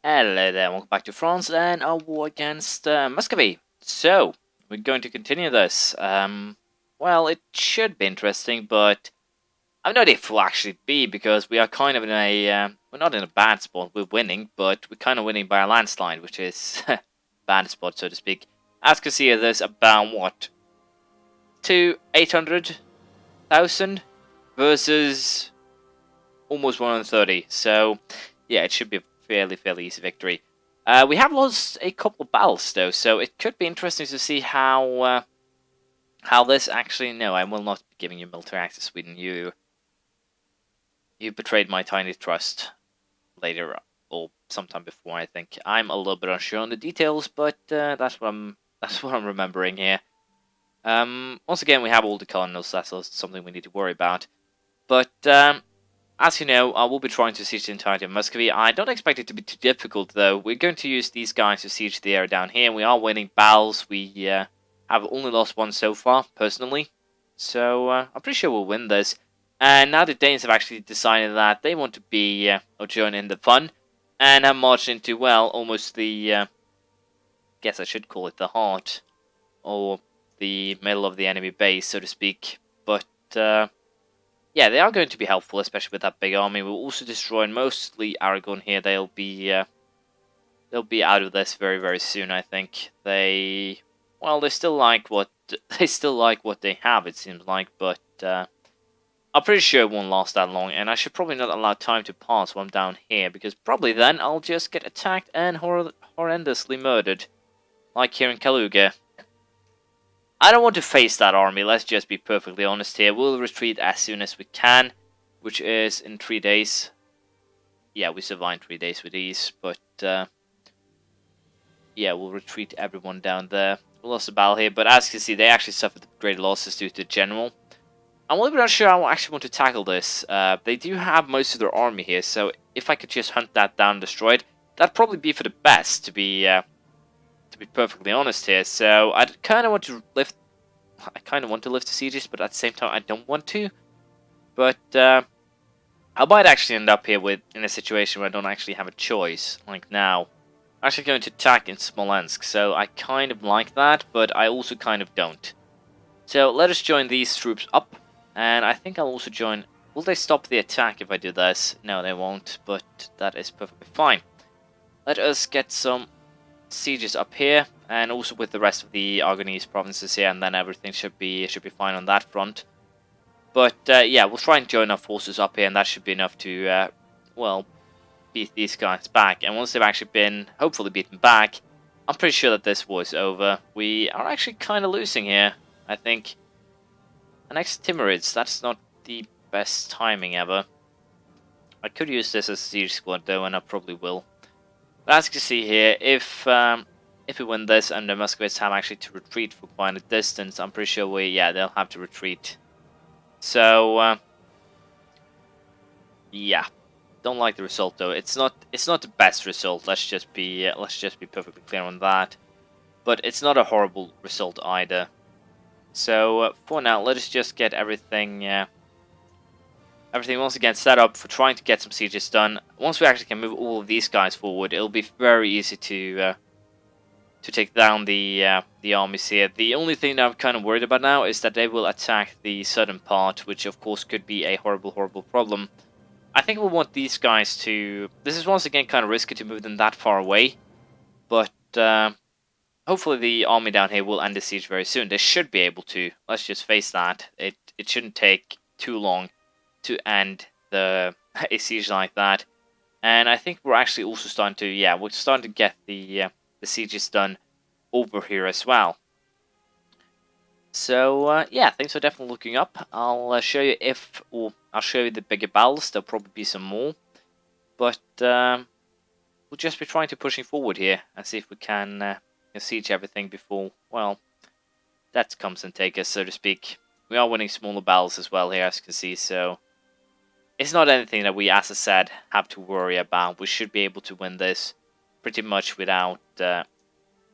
Hello there, welcome back to France and our war against Muscovy. So, we're going to continue this. Well, it should be interesting, but I have no idea if it will actually be, because we are kind of in a, we're not in a bad spot, we're winning, but we're kind of winning by a landslide, which is bad spot, so to speak. As you can see, there's about, what, 800,000 versus almost 130, so yeah, it should be a fairly easy victory. We have lost a couple of battles though, so it could be interesting to see how this actually. No, I will not be giving you military access, Sweden. You betrayed my tiny trust later or sometime before. I think I'm a little bit unsure on the details, but that's what I'm remembering here. Once again, we have all the colonels. That's also something we need to worry about, but. As you know, I will be trying to siege the entirety of Muscovy. I don't expect it to be too difficult, though. We're going to use these guys to siege the area down here. We are winning battles. We have only lost one so far, personally. So, I'm pretty sure we'll win this. And now the Danes have actually decided that they want to be, or join in the fun. And have marched into, well, almost the, guess I should call it the heart. Or the middle of the enemy base, so to speak. But, yeah, they are going to be helpful, especially with that big army. We'll also destroy mostly Aragon here. They'll be out of this very soon. I think they still like what they have. It seems like, but I'm pretty sure it won't last that long. And I should probably not allow time to pass while I'm down here, because probably then I'll just get attacked and horrendously murdered, like here in Kaluga. I don't want to face that army, let's just be perfectly honest here. We'll retreat as soon as we can, which is in 3 days. Yeah, we survived 3 days with ease, but yeah, we'll retreat everyone down there. We lost a battle here, but as you can see, they actually suffered great losses due to the general. I'm a little bit unsure how I actually want to tackle this. They do have most of their army here, so if I could just hunt that down and destroy it, that'd probably be for the best, to be perfectly honest here. So I kind of want to lift the sieges, but at the same time I don't want to. But I might actually end up here in a situation where I don't actually have a choice. Like now, I'm actually going to attack in Smolensk, so I kind of like that, but I also kind of don't. So let us join these troops up, and I think I'll also join. Will they stop the attack if I do this? No, they won't, but that is perfectly fine. Let us get some sieges up here, and also with the rest of the Aragonese provinces here, and then everything should be fine on that front. But yeah, we'll try and join our forces up here, and that should be enough to well, beat these guys back. And once they've actually been hopefully beaten back, I'm pretty sure that this war is over. We are actually kind of losing here, I think. And next Timurids, that's not the best timing ever. I could use this as a siege squad though, and I probably will. But as you can see here, if we win this and the Muscovites have actually to retreat for quite a distance, I'm pretty sure they'll have to retreat. So yeah, don't like the result though. It's not the best result. Let's just be perfectly clear on that. But it's not a horrible result either. So for now, let us just get everything once again set up for trying to get some sieges done. Once we actually can move all of these guys forward, it'll be very easy to take down the armies here. The only thing that I'm kind of worried about now is that they will attack the southern part, which of course could be a horrible problem. I think we'll want these guys to. This is once again kind of risky to move them that far away, but hopefully the army down here will end the siege very soon. They should be able to. Let's just face that. It shouldn't take too long to end a siege like that. And I think we're actually also starting to, we're starting to get the sieges done over here as well. So yeah, things are definitely looking up. I'll show you I'll show you the bigger battles. There'll probably be some more, but we'll just be trying to pushing forward here and see if we can siege everything before, well, that comes and take us, so to speak. We are winning smaller battles as well here, as you can see, so it's not anything that we, as I said, have to worry about. We should be able to win this pretty much without,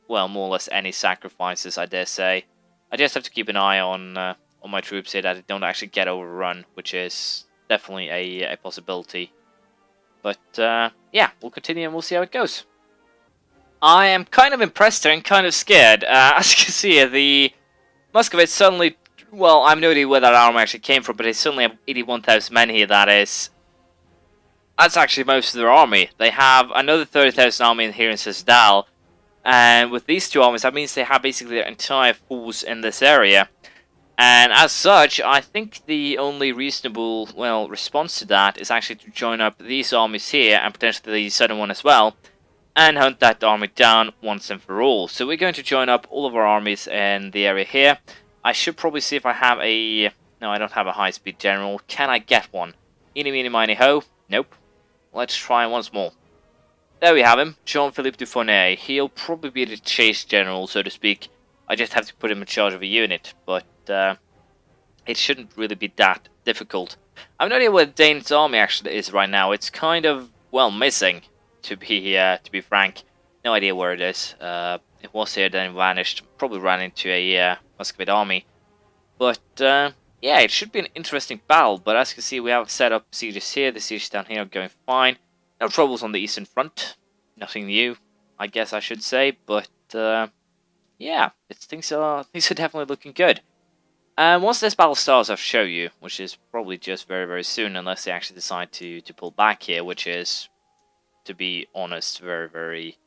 well, more or less any sacrifices, I dare say. I just have to keep an eye on my troops here that they don't actually get overrun, which is definitely a possibility. But yeah, we'll continue and we'll see how it goes. I am kind of impressed here and kind of scared. As you can see here, the Muscovy suddenly... Well, I'm no idea where that army actually came from, but they suddenly have 81,000 men here, that is... That's actually most of their army. They have another 30,000 army here in Sesdal, and with these two armies, that means they have basically their entire force in this area. And as such, I think the only reasonable, well, response to that is actually to join up these armies here, and potentially the southern one as well, and hunt that army down once and for all. So we're going to join up all of our armies in the area here. I should probably see if I have a... No, I don't have a high-speed general. Can I get one? Eeny, meeny, miny, ho. Nope. Let's try once more. There we have him, Jean-Philippe Dufournet. He'll probably be the chase general, so to speak. I just have to put him in charge of a unit, but it shouldn't really be that difficult. I have no idea where Dane's army actually is right now. It's kind of, well, missing, to be frank. No idea where it is. It was here, then vanished. Probably ran into a Muscovy army. But yeah, it should be an interesting battle. But as you can see, we have set up sieges here. The sieges down here are going fine. No troubles on the eastern front. Nothing new, I guess I should say. But yeah, things are definitely looking good. And once this battle starts, I'll show you, which is probably just very, very soon, unless they actually decide to pull back here, which is, to be honest, very, very,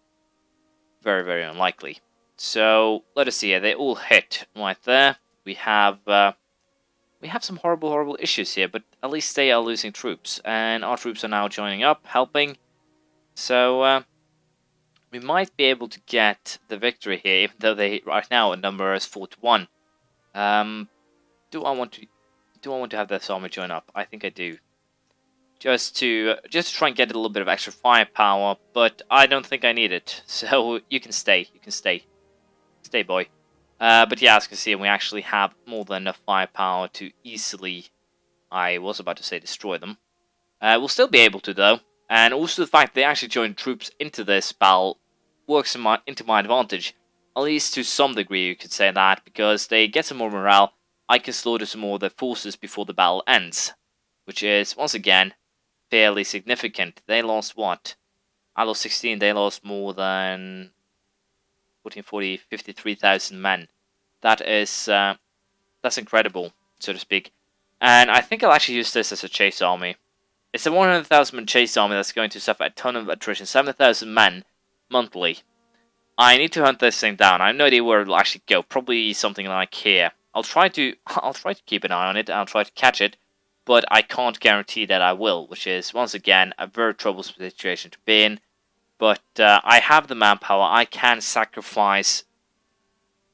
very, very unlikely. So let us see here. They all hit right there. We have some horrible, horrible issues here, but at least they are losing troops, and our troops are now joining up, helping. So we might be able to get the victory here, even though they right now number is 4-1. Do I want to have this army join up? I think I do. Just to try and get a little bit of extra firepower, but I don't think I need it. So you can stay. You can stay. Stay, boy. But yeah, as you can see, we actually have more than enough firepower to easily, I was about to say, destroy them. We'll still be able to, though. And also the fact they actually joined troops into this battle works into my advantage. At least to some degree, you could say that, because they get some more morale. I can slaughter some more of their forces before the battle ends. Which is, once again, fairly significant. They lost what? I lost 16, they lost more than 14, 40, 53,000 men. That is, that's incredible, so to speak. And I think I'll actually use this as a chase army. It's a 100,000 man chase army that's going to suffer a ton of attrition, 7,000 men monthly. I need to hunt this thing down. I have no idea where it'll actually go. Probably something like here. I'll try to keep an eye on it, and I'll try to catch it, but I can't guarantee that I will, which is, once again, a very troublesome situation to be in. But I have the manpower. I can sacrifice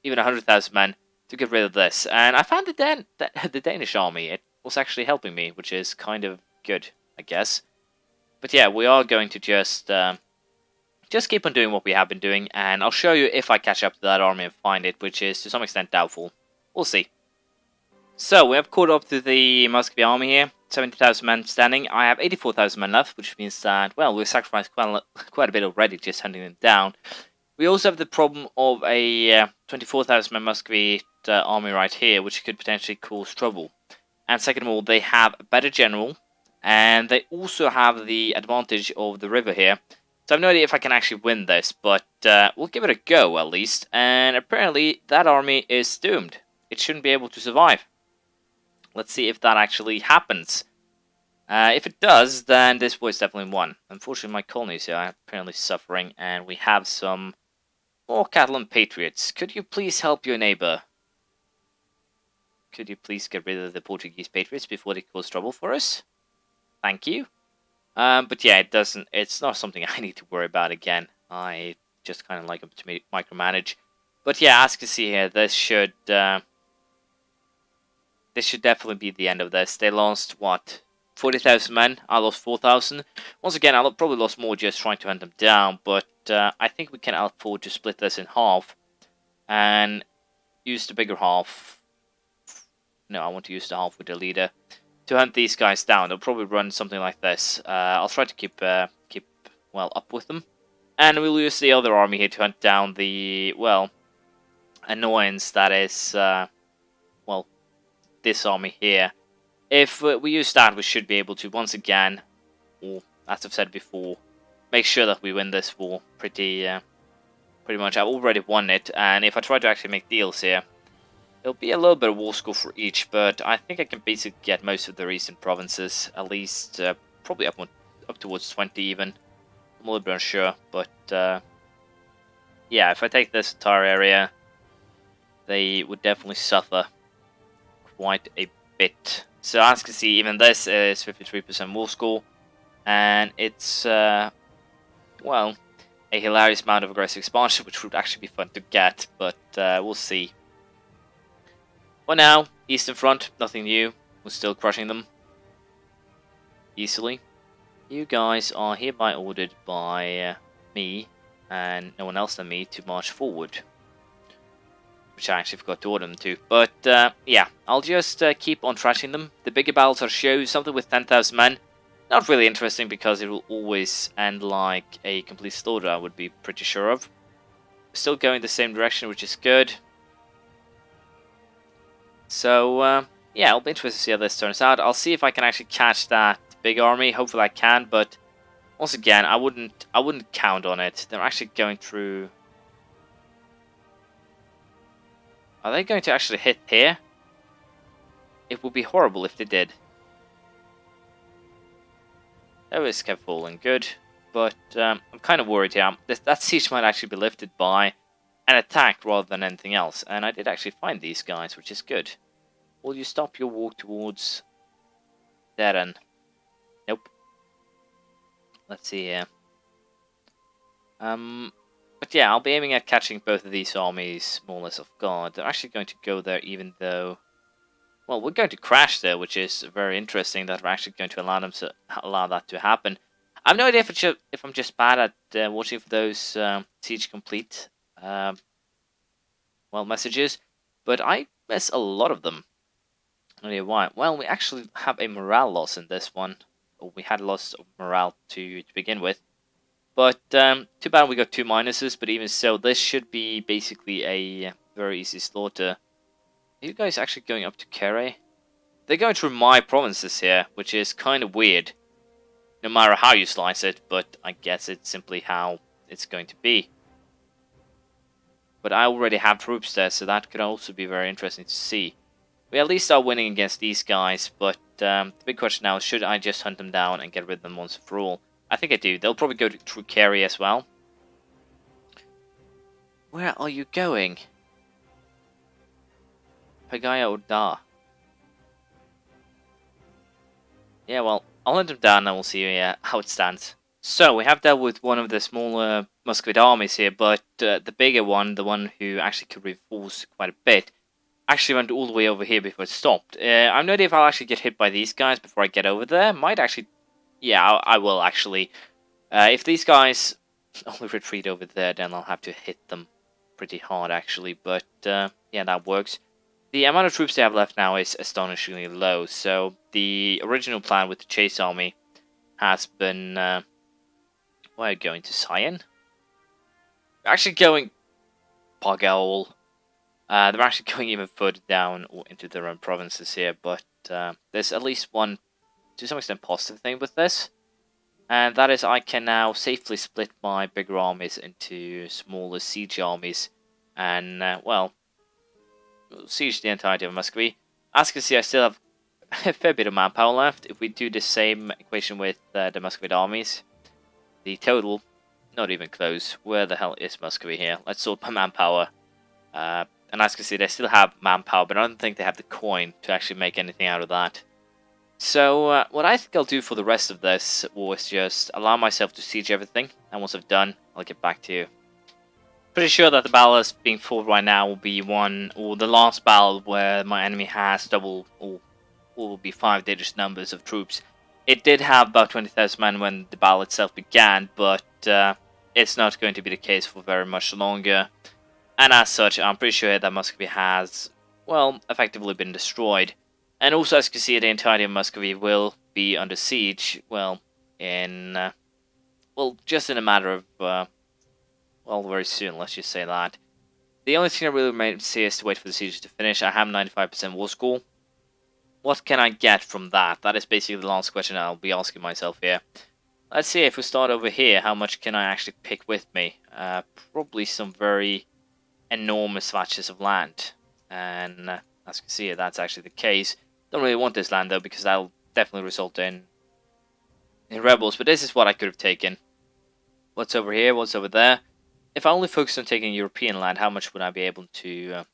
even 100,000 men to get rid of this. And I found the Danish army, it was actually helping me, which is kind of good, I guess. But yeah, we are going to just keep on doing what we have been doing, and I'll show you if I catch up to that army and find it, which is to some extent doubtful. We'll see. So, we have caught up to the Muscovy army here. 70,000 men standing. I have 84,000 men left, which means that, well, we've sacrificed quite a bit already just hunting them down. We also have the problem of a 24,000 men Muscovy army right here, which could potentially cause trouble. And second of all, they have a better general, and they also have the advantage of the river here. So I have no idea if I can actually win this, but we'll give it a go at least. And apparently that army is doomed. It shouldn't be able to survive. Let's see if that actually happens. If it does, then this boy's definitely won. Unfortunately, my colonies here are apparently suffering, and we have some more Catalan patriots. Could you please help your neighbor? Could you please get rid of the Portuguese patriots before they cause trouble for us? Thank you. But yeah, it's not something I need to worry about again. I just kind of like them to micromanage. But yeah, as you can see here, this should definitely be the end of this. They lost, what, 40,000 men? I lost 4,000. Once again, I probably lost more just trying to hunt them down, but I think we can afford to split this in half and use the bigger half. No, I want to use the half with the leader to hunt these guys down. They'll probably run something like this. I'll try to keep well up with them, and we'll use the other army here to hunt down the, well, annoyance that is well, this army here. If we use that, we should be able to once again, or as I've said before, make sure that we win this war pretty much. I've already won it, and if I try to actually make deals here, it'll be a little bit of war score for each, but I think I can basically get most of the recent provinces, at least probably up towards 20 even. I'm a little bit unsure, but yeah, if I take this entire area, they would definitely suffer quite a bit. So as you can see, even this is 53% war score, and it's, well, a hilarious amount of aggressive expansion, which would actually be fun to get, but we'll see. For now, Eastern Front, nothing new. We're still crushing them easily. You guys are hereby ordered by me and no one else than me to march forward, which I actually forgot to order them to. But yeah, I'll just keep on trashing them. The bigger battles I'll show, something with 10,000 men. Not really interesting because it will always end like a complete slaughter, I would be pretty sure of. Still going the same direction, which is good. So yeah, it'll be interesting to see how this turns out. I'll see if I can actually catch that big army. Hopefully I can, but once again, I wouldn't count on it. They're actually going through. Are they going to actually hit here? It would be horrible if they did. That was kept falling good, but I'm kind of worried here. That siege might actually be lifted by an attack rather than anything else, and I did actually find these guys, which is good. Will you stop your walk towards Deren? Nope. Let's see here. But yeah, I'll be aiming at catching both of these armies more or less off guard. They're actually going to go there, even though, well, we're going to crash there, which is very interesting that we're actually going to allow that to happen. I have no idea if I'm just bad at watching for those siege complete well, messages, but I miss a lot of them. I don't know why. Well, we actually have a morale loss in this one. Or we had loss of morale to begin with. But too bad we got 2 minuses, but even so, this should be basically a very easy slaughter. Are you guys actually going up to Kere? They're going through my provinces here, which is kind of weird. No matter how you slice it, but I guess it's simply how it's going to be. But I already have troops there, so that could also be very interesting to see. We at least are winning against these guys, but the big question now is, should I just hunt them down and get rid of them once and for all? I think I do. They'll probably go through Kerry as well. Where are you going? Pagaya or Da? Yeah, well, I'll hunt them down and we'll see how it stands. So, we have dealt with one of the smaller Muscovy armies here, but the bigger one, the one who actually could reinforce quite a bit, actually went all the way over here before it stopped. I have no idea if I'll actually get hit by these guys before I get over there. Might actually... Yeah, I will actually. If these guys only retreat over there, then I'll have to hit them pretty hard, actually. But, yeah, that works. The amount of troops they have left now is astonishingly low. So, the original plan with the chase army has been... we're going to Cyan. We're actually going... Pagaol. They're actually going even further down or into their own provinces here, but there's at least one, to some extent, positive thing with this, and that is I can now safely split my bigger armies into smaller siege armies, and, well, siege the entirety of Muscovy. As you can see, I still have a fair bit of manpower left. If we do the same equation with the Muscovy armies, the total, not even close. Where the hell is Muscovy here? Let's sort by manpower. And as you can see, they still have manpower, but I don't think they have the coin to actually make anything out of that. So, what I think I'll do for the rest of this was just allow myself to siege everything, and once I've done, I'll get back to you. Pretty sure that the battle that's being fought right now will be one, or the last battle where my enemy has double, or will be 5-digit numbers of troops. It did have about 20,000 men when the battle itself began, but it's not going to be the case for very much longer. And as such, I'm pretty sure that Muscovy has, well, effectively been destroyed. And also, as you can see, the entirety of Muscovy will be under siege, well, in, well, just in a matter of, well, very soon, let's just say that. The only thing that really remains to see is to wait for the siege to finish. I have 95% war score. What can I get from that? That is basically the last question I'll be asking myself here. Let's see if we start over here, how much can I actually pick with me? Probably some very enormous swatches of land. And as you can see, that's actually the case. Don't really want this land though, because that'll definitely result in rebels. But this is what I could have taken. What's over here? What's over there? If I only focused on taking European land, how much would I be able to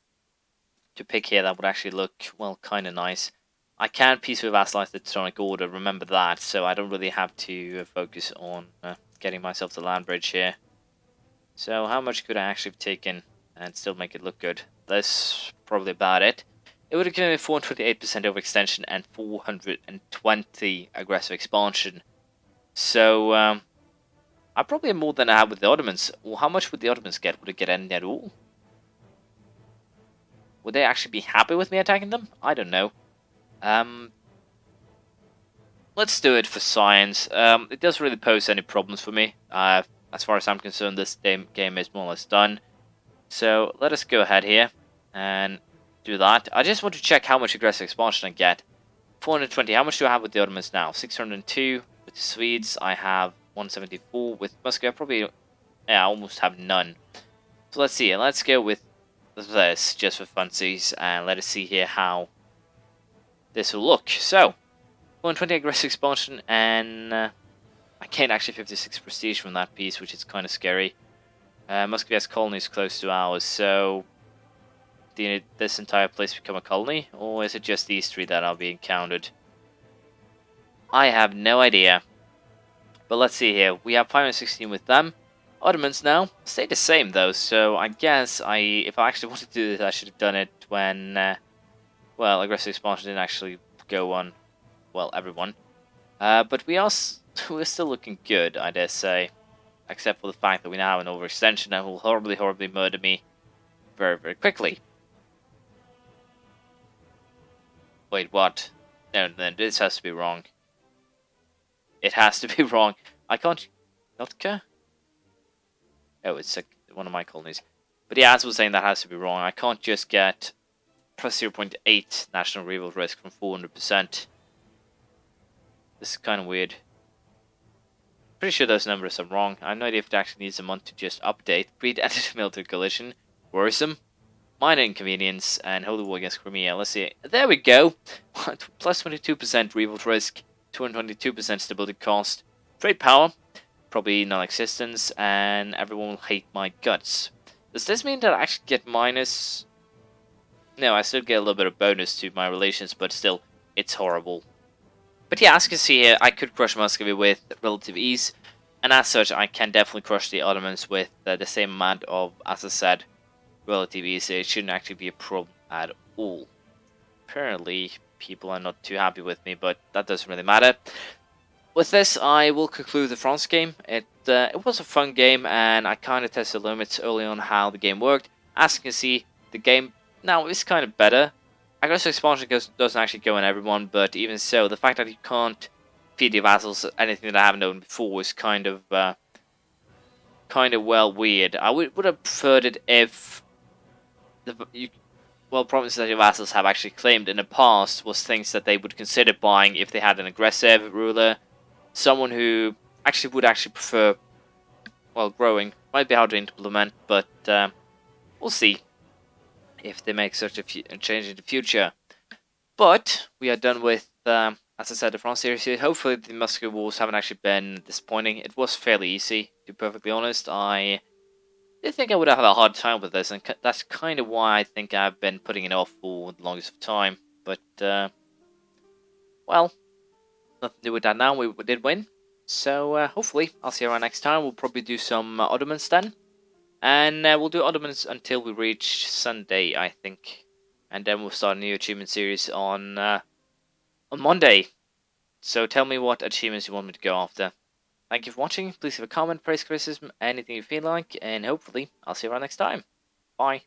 pick here that would actually look, well, kind of nice? I can peacefully vassalize the Teutonic Order, remember that, so I don't really have to focus on getting myself the land bridge here. So how much could I actually have taken and still make it look good? That's probably about it. It would have given me 428% overextension and 420 aggressive expansion. So, I probably have more than I have with the Ottomans. Well, how much would the Ottomans get? Would it get any at all? Would they actually be happy with me attacking them? I don't know. Let's do it for science. It doesn't really pose any problems for me. As far as I'm concerned, this game is more or less done. So let us go ahead here and do that. I just want to check how much aggressive expansion I get. 420. How much do I have with the Ottomans now? 602. With the Swedes, I have 174. With Muscovy, I probably, yeah, I almost have none. So let's see. Let's go with this just for funsies, and let us see here how this will look. So 120 aggressive expansion, and I gained actually 56 prestige from that piece, which is kind of scary. Muscovy has colonies close to ours, so did this entire place become a colony, or is it just these three that are being encountered? I have no idea. But let's see here. We have 516 with them. Ottomans now stay the same though, so I guess if I actually wanted to do this, I should have done it when, well, aggressive expansion didn't actually go on, well, everyone. But we're still looking good, I dare say. Except for the fact that we now have an overextension that will horribly murder me very quickly. Wait, what? No, this has to be wrong. It has to be wrong. I can't... Notka? Oh, it's one of my colonies. But yeah, as I was saying, that has to be wrong. I can't just get plus 0.8 national revolt risk from 400%. This is kind of weird. Pretty sure those numbers are wrong. I have no idea if it actually needs a month to just update. Breed anti-military coalition. Worrisome. Minor inconvenience. And holy war against Crimea. Let's see. There we go. Plus 22% revolt risk. 222% stability cost. Trade power. Probably non-existence. And everyone will hate my guts. Does this mean that I actually get minus... No, I still get a little bit of bonus to my relations, but still, it's horrible. But yeah, as you can see here, I could crush Muscovy with relative ease, and as such, I can definitely crush the Ottomans with the same amount of, as I said, relative ease. It shouldn't actually be a problem at all. Apparently, people are not too happy with me, but that doesn't really matter. With this, I will conclude the France game. It was a fun game, and I kind of tested the limits early on how the game worked. As you can see, the game now is kind of better. Aggressive expansion doesn't actually go on everyone, but even so, the fact that you can't feed your vassals anything that I haven't done before is kind of well weird. I would have preferred it if provinces that your vassals have actually claimed in the past was things that they would consider buying if they had an aggressive ruler, someone who actually would prefer, well, growing. Might be hard to implement, but we'll see if they make such a change in the future. But we are done with, as I said, the France series here. Hopefully the Muscovy Wars haven't actually been disappointing. It was fairly easy, to be perfectly honest. I did think I would have a hard time with this, and that's kind of why I think I've been putting it off for the longest of time. But, well, nothing to do with that now. We did win. So, hopefully, I'll see you around next time. We'll probably do some Ottomans then. And we'll do Ottomans until we reach Sunday, I think. And then we'll start a new achievement series on Monday. So tell me what achievements you want me to go after. Thank you for watching. Please leave a comment, praise, criticism, anything you feel like. And hopefully, I'll see you around next time. Bye.